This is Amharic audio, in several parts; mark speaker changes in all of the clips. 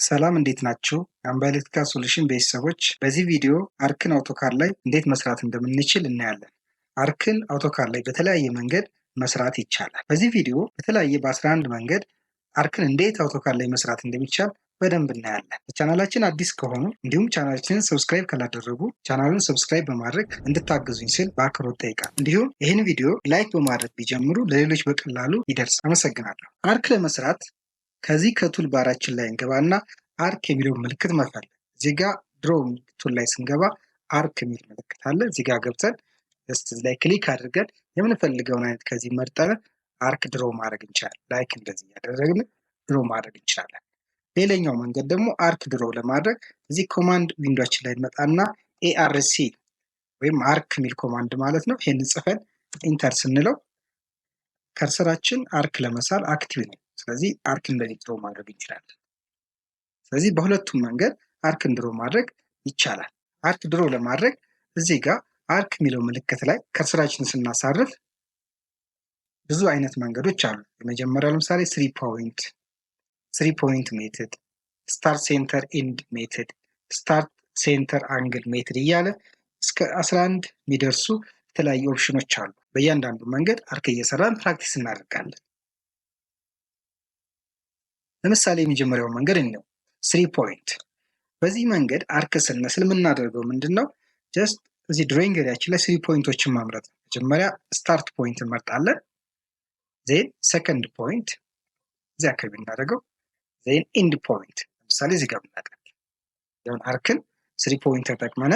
Speaker 1: ሰላም እንዴት ናችሁ? የአምባኤሌክትሪካል ሶሉሽን ቤተሰቦች በዚህ ቪዲዮ አርክን አውቶካድ ላይ እንዴት መስራት እንደምንችል እናያለን። አርክን አውቶካድ ላይ በተለያየ መንገድ መስራት ይቻላል። በዚህ ቪዲዮ በተለያየ በ11 መንገድ አርክን እንዴት አውቶካድ ላይ መስራት እንደሚቻል በደንብ እናያለን። በቻናላችን አዲስ ከሆኑ እንዲሁም ቻናላችንን ሰብስክራይብ ካላደረጉ ቻናሉን ሰብስክራይብ በማድረግ እንድታግዙኝ ስል በአክብሮት ጠይቃል። እንዲሁም ይህን ቪዲዮ ላይክ በማድረግ ቢጀምሩ ለሌሎች በቀላሉ ይደርስ። አመሰግናለሁ። አርክ ለመስራት ከዚህ ከቱል ባራችን ላይ እንገባና አርክ የሚለው ምልክት መፈለግ። እዚህ ጋር ድሮ ቱል ላይ ስንገባ አርክ የሚል ምልክት አለ። እዚህ ጋር ገብተን እዚህ ላይ ክሊክ አድርገን የምንፈልገውን አይነት ከዚህ መርጠን አርክ ድሮ ማድረግ እንችላለን። ላይክ እንደዚህ እያደረግን ድሮ ማድረግ እንችላለን። ሌላኛው መንገድ ደግሞ አርክ ድሮ ለማድረግ እዚህ ኮማንድ ዊንዶችን ላይ እንመጣና ኤአርሲ ወይም አርክ የሚል ኮማንድ ማለት ነው። ይሄንን ጽፈን ኢንተር ስንለው ከርሰራችን አርክ ለመሳል አክቲቭ ነው። ስለዚህ አርክን እንደዚህ ድሮ ማድረግ እንችላለን። ስለዚህ በሁለቱም መንገድ አርክን ድሮ ማድረግ ይቻላል። አርክ ድሮ ለማድረግ እዚህ ጋር አርክ የሚለው ምልክት ላይ ከርሰራችንን ስናሳርፍ ብዙ አይነት መንገዶች አሉ። የመጀመሪያው ለምሳሌ 3 ፖይንት ሜትድ፣ ስታርት ሴንተር ኢንድ ሜትድ፣ ስታርት ሴንተር አንግል ሜትድ እያለ እስከ 11 የሚደርሱ የተለያዩ ኦፕሽኖች አሉ። በእያንዳንዱ መንገድ አርክ እየሰራን ፕራክቲስ እናደርጋለን። ለምሳሌ የመጀመሪያው መንገድ ነው 3 ፖይንት። በዚህ መንገድ አርክ ስንስል የምናደርገው ምንድነው? ጀስት እዚህ ድሮይንግ ኤሪያችን ላይ 3 ፖይንቶችን ማምረት ነው። መጀመሪያ ስታርት ፖይንት እንመርጣለን። ዜን ሰከንድ ፖይንት እዚህ አካባቢ እናደርገው። ዜን ኢንድ ፖይንት ለምሳሌ እዚህ ጋር ብናደርግ ያውን አርክን 3 ፖይንት ተጠቅመን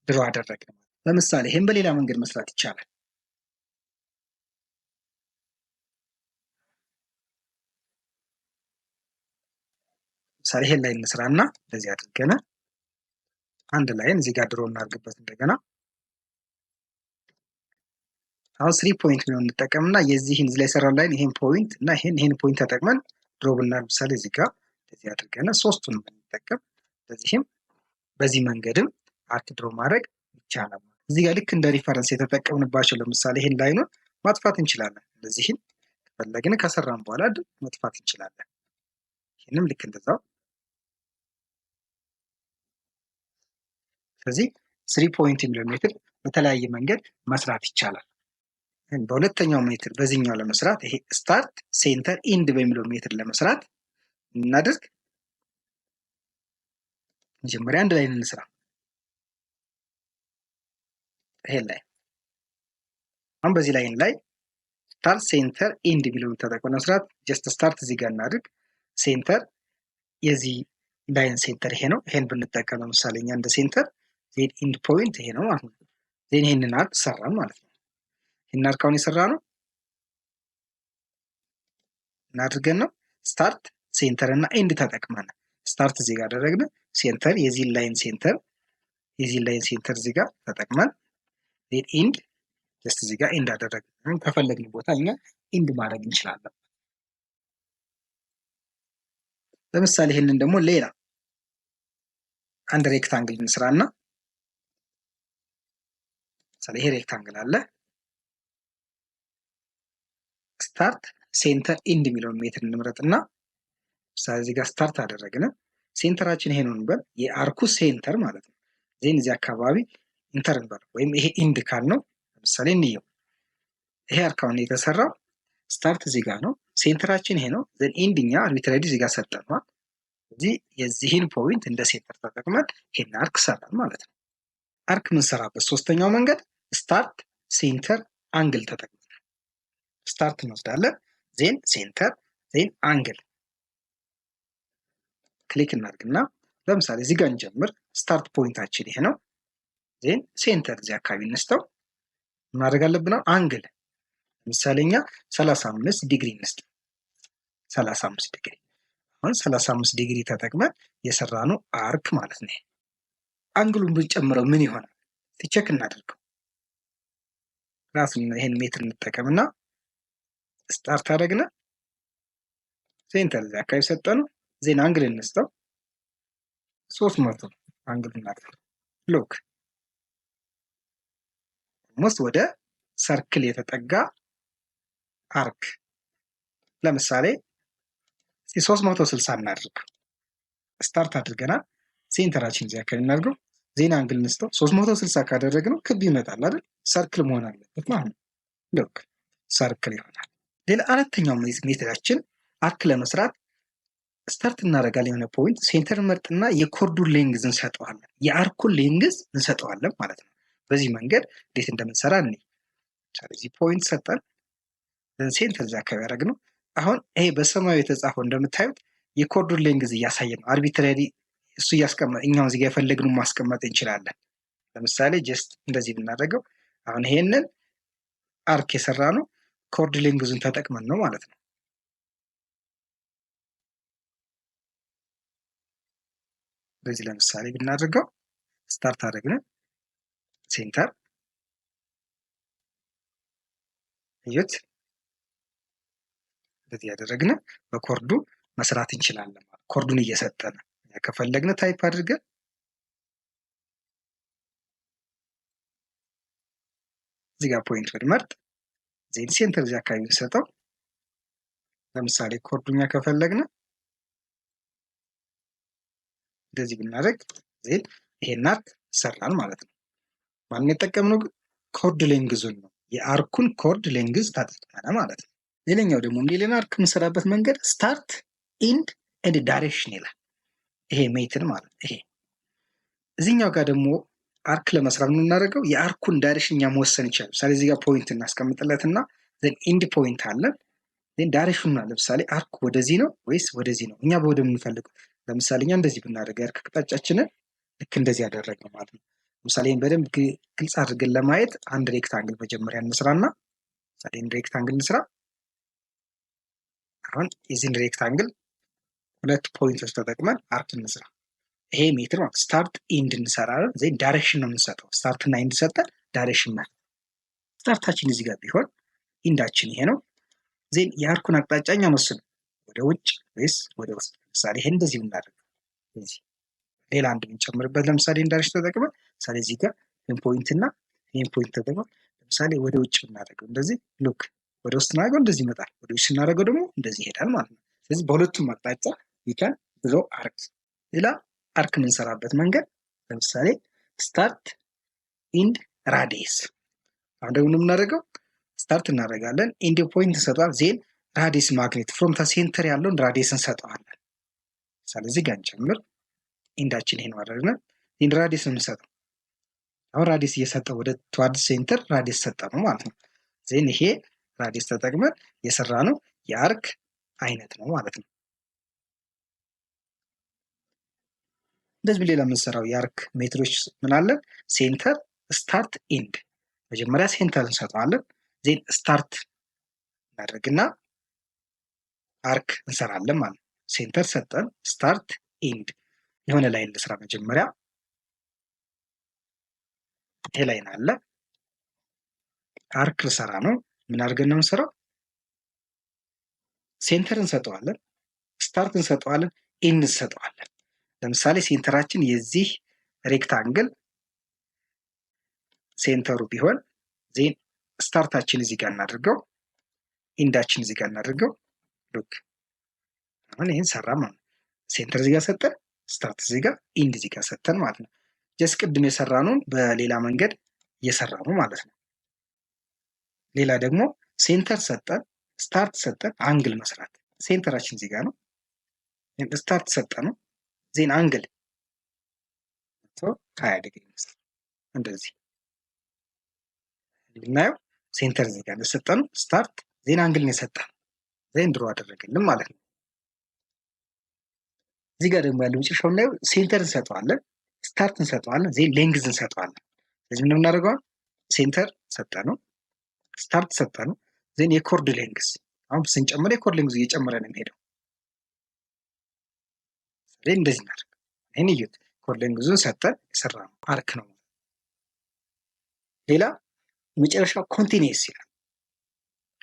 Speaker 1: ድሮ አደረግን። ለምሳሌ ይሄን በሌላ መንገድ መስራት ይቻላል። ለምሳሌ ይሄን ላይ እንስራና እንደዚህ አድርገን አንድ ላይን እዚህ ጋር ድሮ እናድርግበት። እንደገና አሁን 3 ፖይንት ነው እንጠቀምና የዚህን እዚህ ላይ ሰራው ላይን ይሄን ፖይንት እና ይሄን ፖይንት ተጠቅመን ድሮ ብናደርግ ለምሳሌ እዚህ ጋር እንደዚህ አድርገን ሶስቱን እንጠቀም። ስለዚህም በዚህ መንገድም አርክ ድሮ ማድረግ ይቻላል። እዚህ ጋር ልክ እንደ ሪፈረንስ የተጠቀምንባቸው ለምሳሌ ይሄን ላይኑን ማጥፋት እንችላለን። ስለዚህም ከፈለግን ከሰራን በኋላ ማጥፋት እንችላለን። ይሄንም ልክ እንደዛው። ስለዚህ 3 ፖይንት የሚለው ሜትድ በተለያየ መንገድ መስራት ይቻላል። በሁለተኛው ሜትድ በዚህኛው ለመስራት ይሄ ስታርት ሴንተር ኢንድ በሚለው ሜትድ ለመስራት እናድርግ። መጀመሪያ አንድ ላይ እንስራ። ይሄ ላይ አሁን በዚህ ላይን ላይ ስታርት ሴንተር ኢንድ የሚለውን ተጠቅመን መስራት ጀስት ስታርት እዚህ ጋር እናድርግ። ሴንተር የዚህ ላይን ሴንተር ይሄ ነው። ይሄን ብንጠቀም ለምሳሌ እኛ እንደ ሴንተር ዜን ኢንድ ፖይንት ይሄ ነው ማለት ነው። ዜን ይሄንን አርክ ሰራን ማለት ነው። ይሄን አርክ አሁን የሰራ ነው እናድርገን ነው ስታርት ሴንተር እና ኢንድ ተጠቅመን ስታርት እዚህ ጋር አደረግን። ሴንተር የዚህ ላይን ሴንተር እዚህ ጋር ተጠቅመን ዜን ኢንድ ጀስት እዚህ ጋር ኢንድ አደረግን። ከፈለግን ቦታ እኛ ኢንድ ማድረግ እንችላለን። ለምሳሌ ይሄንን ደግሞ ሌላ አንድ ሬክታንግል እንስራና ለምሳሌ ይሄ ሬክታንግል አለ። ስታርት ሴንተር ኢንድ የሚለውን ሜትድ እንምረጥና ለምሳሌ እዚህ ጋር ስታርት አደረግን። ሴንተራችን ይሄ ነው እንበል፣ የአርኩ ሴንተር ማለት ነው። ዜን እዚህ አካባቢ ኢንተር እንበል ወይም ይሄ ኢንድ ካል ነው። ለምሳሌ እንየው። ይሄ አርካውን የተሰራው ስታርት እዚህ ጋር ነው። ሴንተራችን ይሄ ነው። ዜን ኢንድ እኛ አርቢትራሪ እዚህ ጋር ሰጠነዋል። ስለዚህ የዚህን ፖይንት እንደ ሴንተር ተጠቅመን ይሄን አርክ ሰራን ማለት ነው። አርክ የምንሰራበት ሶስተኛው መንገድ ስታርት ሴንተር አንግል ተጠቅመን ስታርት እንወስዳለን። ዜን ሴንተር ዜን አንግል ክሊክ እናድርግና ለምሳሌ እዚህ ጋር እንጀምር። ስታርት ፖይንታችን ይሄ ነው። ዜን ሴንተር እዚህ አካባቢ እንስተው ማድረግ አለብን አንግል። ለምሳሌ እኛ 35 ዲግሪ እንስጥ። 35 ዲግሪ አሁን 35 ዲግሪ ተጠቅመን የሰራነው አርክ ማለት ነው። አንግሉን ብንጨምረው ምን ይሆናል? ቼክ እናድርገው። ራሱን ይሄን ሜትር እንጠቀምና ስታርት አደረግን። ሴንተር እዚህ አካባቢ ሰጠነው። ዜን አንግል እንስተው 300 አንግል እናድርግ። ሎክ ሞስት ወደ ሰርክል የተጠጋ አርክ ለምሳሌ 360 እናድርግ። ስታርት አድርገናል። ሴንተራችን እዚህ አካባቢ እናድርገው። ዜና አንግል እንስጠው። 360 ካደረግነው ክብ ይመጣል አይደል? ሰርክል መሆን አለበት ማለት ነው። ሉክ ሰርክል ይሆናል። ሌላ አራተኛው ሜትዳችን አርክ ለመስራት ስታርት እናደርጋለን። የሆነ ፖይንት ሴንተር መርጥና የኮርዱን ሌንግዝ እንሰጠዋለን፣ የአርኩን ሌንግዝ እንሰጠዋለን ማለት ነው። በዚህ መንገድ እንዴት እንደምንሰራ እኔ ስለዚህ ፖይንት ሰጠን፣ ሴንተር እዚህ አካባቢ ያደረግነው። አሁን ይሄ በሰማያዊ የተጻፈው እንደምታዩት የኮርዱን ሌንግዝ እያሳየ ነው። አርቢትራሪ እሱ እያስቀመጠ እኛው እዚህ ጋር የፈለግነው ማስቀመጥ እንችላለን። ለምሳሌ ጀስት እንደዚህ ብናደርገው አሁን ይሄንን አርክ የሰራ ነው ኮርድ ሌንግዙን ተጠቅመን ነው ማለት ነው። በዚህ ለምሳሌ ብናደርገው ስታርት አደረግን፣ ሴንተር እዩት፣ እንደዚህ ያደረግን በኮርዱ መስራት እንችላለን። ኮርዱን እየሰጠን ከፈለግን ታይፕ አድርገን እዚህ ጋር ፖይንት ብንመርጥ ዜን ሴንተር እዚህ አካባቢ ብንሰጠው ለምሳሌ ኮርዱኛ ከፈለግን እንደዚህ ብናደርግ ዜን ይሄን አርክ ይሰራል ማለት ነው። ማን የጠቀምነው ኮርድ ሌንግዙን ነው፣ የአርኩን ኮርድ ሌንግዝ ታጠቅመናል ማለት ነው። ሌላኛው ደግሞ ሌላን አርክ የምንሰራበት መንገድ ስታርት ኢንድ ኤንድ ዳይሬክሽን ይላል። ይሄ ሜትድ ማለት ይሄ እዚህኛው ጋር ደግሞ አርክ ለመስራት የምናደርገው የአርኩን ዳይሬክሽን እኛ መወሰን ይችላል። ለምሳሌ እዚህ ጋር ፖይንት እናስቀምጥለትና ዘን ኢንድ ፖይንት አለን። ዘን ዳይሬክሽኑ ለምሳሌ አርክ ወደዚህ ነው ወይስ ወደዚህ ነው፣ እኛ ወደ የምንፈልገው። ለምሳሌ እኛ እንደዚህ ብናደርግ የአርክ አቅጣጫችንን ልክ እንደዚህ ያደረግነው ማለት ነው። ለምሳሌ በደንብ ግልጽ አድርገን ለማየት አንድ ሬክታንግል መጀመሪያ እንስራና ለምሳሌ አንድ ሬክታንግል እንስራ። አሁን የዚህን ሬክታንግል ሁለት ፖይንቶች ተጠቅመን አርክ እንስራ። ይሄ ሜትር ማለት ስታርት ኢንድ እንሰራለን። ዜን ዳይሬክሽን ነው የምንሰጠው። ስታርት እና ኢንድ ሰጠን፣ ዳይሬክሽን ማለት ስታርታችን እዚህ ጋር ቢሆን ኢንዳችን ይሄ ነው። ዜን የአርኩን አቅጣጫኛ መስሉ ወደ ውጭ ወይስ ወደ ውስጥ። ለምሳሌ ይሄን እንደዚህ ብናደርግ እዚህ ሌላ አንድ ብንጨምርበት ለምሳሌ ዳይሬክሽን ተጠቅመን ለምሳሌ እዚህ ጋር ይሄን ፖይንት እና ይሄን ፖይንት ተጠቅመን ለምሳሌ ወደ ውጭ ብናደርገው እንደዚህ ሉክ፣ ወደ ውስጥ እናደርገው እንደዚህ ይመጣል፣ ወደ ውጭ ስናደርገው ደግሞ እንደዚህ ይሄዳል ማለት ነው። ስለዚህ በሁለቱም አቅጣጫ ይካን ብሎ አርክ። ሌላ አርክ የምንሰራበት መንገድ ለምሳሌ ስታርት ኢንድ ራዲየስ። አሁን ደግሞ የምናደርገው ስታርት እናደርጋለን፣ ኢንድ ፖይንት እንሰጠዋል፣ ዜን ራዲየስ ማግኔት ፍሮም ሴንተር ያለውን ራዲየስ እንሰጠዋለን። ስለዚህ ጋር እንጨምር፣ ኢንዳችን ይሄን አደረግን፣ ኢንድ ራዲየስ ነው የምንሰጠው። አሁን ራዲየስ እየሰጠው ወደ ተዋርድ ሴንተር ራዲየስ ሰጠ ነው ማለት ነው። ዜን ይሄ ራዲየስ ተጠቅመን የሰራ ነው የአርክ አይነት ነው ማለት ነው። እንደዚህ ሌላ የምንሰራው የአርክ ሜትዶች ምን አለን? ሴንተር፣ ስታርት፣ ኢንድ። መጀመሪያ ሴንተር እንሰጠዋለን፣ ዜን ስታርት እናደርግና አርክ እንሰራለን ማለት ነው። ሴንተር ሰጠን፣ ስታርት፣ ኢንድ። የሆነ ላይን ልስራ መጀመሪያ። ይሄ ላይን አለ፣ አርክ ልሰራ ነው። ምን አድርገን ነው የምንሰራው? ሴንተር እንሰጠዋለን፣ ስታርት እንሰጠዋለን፣ ኢንድ እንሰጠዋለን። ለምሳሌ ሴንተራችን የዚህ ሬክታንግል ሴንተሩ ቢሆን ዜን ስታርታችን እዚህ ጋር እናድርገው፣ ኢንዳችን እዚህ ጋር እናድርገው። ሉክ አሁን ይሄን ሰራ ማለት ነው። ሴንተር እዚህ ጋር ሰጠን፣ ስታርት እዚህ ጋር፣ ኢንድ እዚህ ጋር ሰጠን ማለት ነው። ጀስት ቅድም የሰራነውን በሌላ መንገድ እየሰራ ነው ማለት ነው። ሌላ ደግሞ ሴንተር ሰጠን፣ ስታርት ሰጠን፣ አንግል መስራት። ሴንተራችን እዚህ ጋር ነው፣ ስታርት ሰጠን ነው፣ ዜን አንግል 20 ዲግሪ መስራት። እንደዚህ ብናየው ሴንተር እዚህ ጋር እንደሰጠን ነው፣ ስታርት ዜን አንግል ነው የሰጠን፣ ዜን ድሮ አደረገልን ማለት ነው። እዚህ ጋር ደግሞ ያለው መጨረሻው እናየው። ሴንተር እንሰጠዋለን፣ ስታርት እንሰጠዋለን፣ ዜን ሌንግዝ እንሰጠዋለን። ስለዚህ ምንም እናደርገዋል፣ ሴንተር ሰጠ ነው፣ ስታርት ሰጠ ነው፣ ዜን የኮርድ ሌንግዝ። አሁን ስንጨምር የኮርድ ሌንግዝ እየጨመረ ነው የሚሄደው። ስለዚህ እንደዚህ እናደርግ። ይሄን እዩት፣ ኮርድ ሌንግዙን ሰጠን የሰራ ነው አርክ ነው። ሌላ መጨረሻው ኮንቲኒየስ ይላል።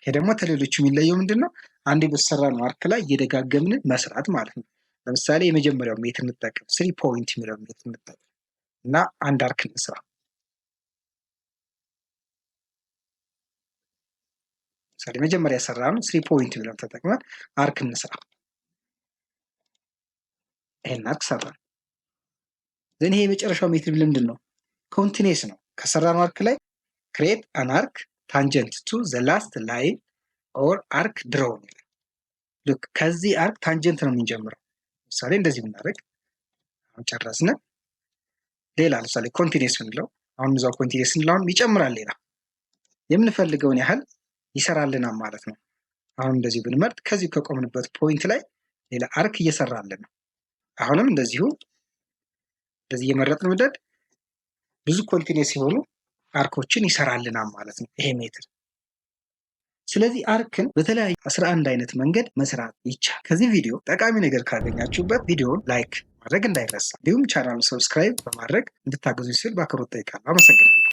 Speaker 1: ይሄ ደግሞ ከሌሎቹ የሚለየው ምንድነው? አንዴ በሰራ ነው አርክ ላይ እየደጋገምን መስራት ማለት ነው። ለምሳሌ የመጀመሪያው ሜትር እንጠቀም፣ 3 ፖይንት የሚለው ሜትር እንጠቀም እና አንድ አርክ እንስራ። ለምሳሌ መጀመሪያ የሰራ ነው 3 ፖይንት ብለን ተጠቅመን አርክ እንስራ። ይሄን አርክ ሰራን። ዘን ይሄ የመጨረሻው ሜትድ ምንድን ነው? ኮንቲኒየስ ነው። ከሰራነው አርክ ላይ ክሬት አን አርክ ታንጀንት ቱ ዘ ላስት ላይን ኦር አርክ ድሮውን ይላል። ልክ ከዚህ አርክ ታንጀንት ነው የምንጀምረው። ለምሳሌ እንደዚህ ብናደርግ አሁን ጨረስን። ሌላ ለምሳሌ ኮንቲኒየስ ብንለው አሁን እዛው ኮንቲኒየስ እንለውን ይጨምራል። ሌላ የምንፈልገውን ያህል ይሰራልናል ማለት ነው። አሁን እንደዚህ ብንመርጥ ከዚህ ከቆምንበት ፖይንት ላይ ሌላ አርክ እየሰራልን ነው። አሁንም እንደዚሁ እንደዚህ እየመረጥን ብንሄድ ብዙ ኮንቲኒየስ የሆኑ አርኮችን ይሰራልናል ማለት ነው ይሄ ሜትድ። ስለዚህ አርክን በተለያዩ 11 አይነት መንገድ መስራት ይቻላል። ከዚህ ቪዲዮ ጠቃሚ ነገር ካገኛችሁበት ቪዲዮውን ላይክ ማድረግ እንዳይረሳ፣ እንዲሁም ቻናሉን ሰብስክራይብ በማድረግ እንድታገዙኝ ስል በአክብሮት እጠይቃለሁ። አመሰግናለሁ።